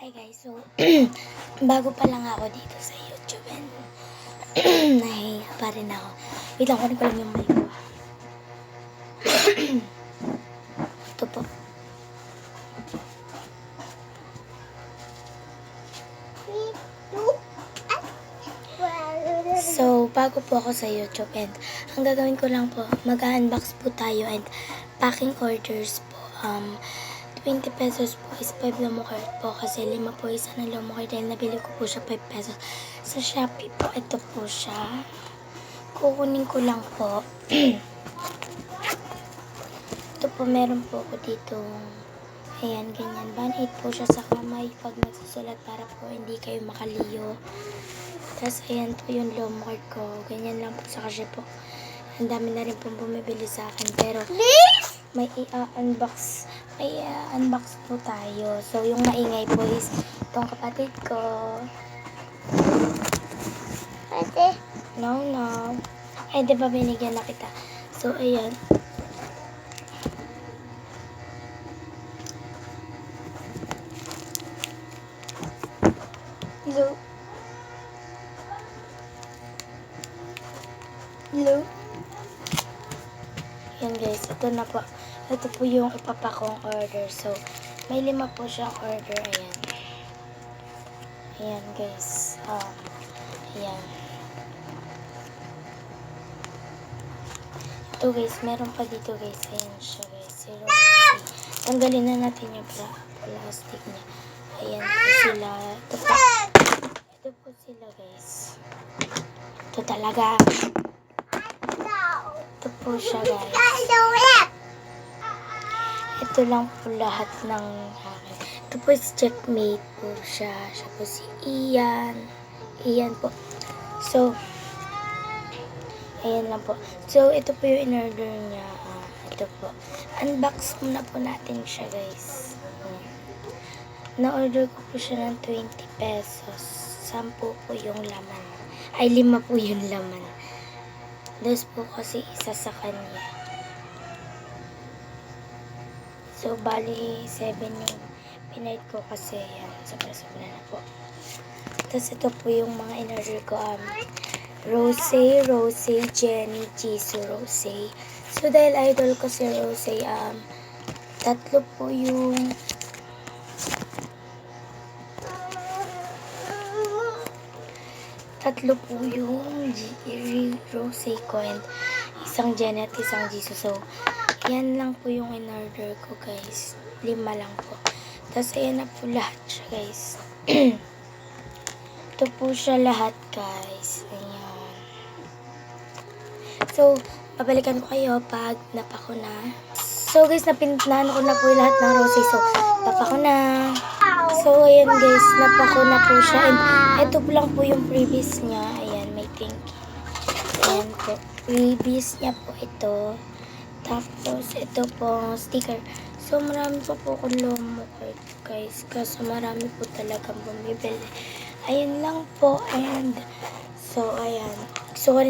Hi guys, so bago pa lang ako dito sa YouTube and nahihiya pa rin ako. Wait lang, kunin ko lang yung mic ko. Ito po. So, bago po ako sa YouTube and ang gagawin ko lang po, mag-unbox po tayo and packing orders po. 20 pesos po is 5 lomo card po kasi 5 po isa ng lomo card dahil nabili ko po siya 5 pesos. Sa Shopee po, ito po siya. Kukunin ko lang po. Ito po, meron po ako dito. Ayan, ganyan. Band-aid po siya sa kamay pag nagsusulat para po hindi kayo makaliyo. Tapos, ayan po yung lomo card ko. Ganyan lang po sa kasi po. Ang dami na rin pong bumibili sa akin. Pero, may i-unbox po tayo. So, yung maingay po is itong kapatid ko. Pwede? No. Ay, diba binigyan na kita? So, ayan. Hello? Yan guys, ito na po. Ito po yung ipapakong order. So, may 5 po siyang order. Ayan. Ayan guys. Ayan. Ito guys, meron pa dito guys. Ayan siya guys. Zero. Tanggalin na natin yung plastic niya. Ayan po sila. Ito po sila guys. Ito talaga. Ito po siya guys. Ito lang po lahat ng akin. Ito po is checkmate po siya. Siya po si Ian. Ian po. So, ayan lang po. So, ito po yung in-order niya. Ito po. Unbox muna po natin siya guys. Na-order ko po siya ng 20 pesos. 10 po yung laman. Ay, 5 po yung laman. 2 po kasi isa sa kanya. So, bali 7 yung pinayad ko kasi yan. Sobra-sobra na po. Tapos ito po yung mga in-order ko. Rose, Jenny, Jisoo, Rose. So, dahil idol ko si Rose, 3 po yung Rose ko and isang Jenny at isang Jisoo. So, yan lang po yung in-order ko guys. 5 lang po. Tapos ayan na po lahat siya guys. Ito po siya lahat guys. Ayan. So, babalikan ko kayo pag napako na. So guys, napintahan ko na po yung lahat ng rose. So, napako na. So, ayan guys, napako na po siya. And ito po lang po yung previous niya. Ayan, may pink. Ayan po. Previous niya po ito. Tapos, ito po, sticker. So, marami pa po akong lomo card, guys. Kasi marami po talagang bumibili. Ayan lang po. And, so, ayan. So,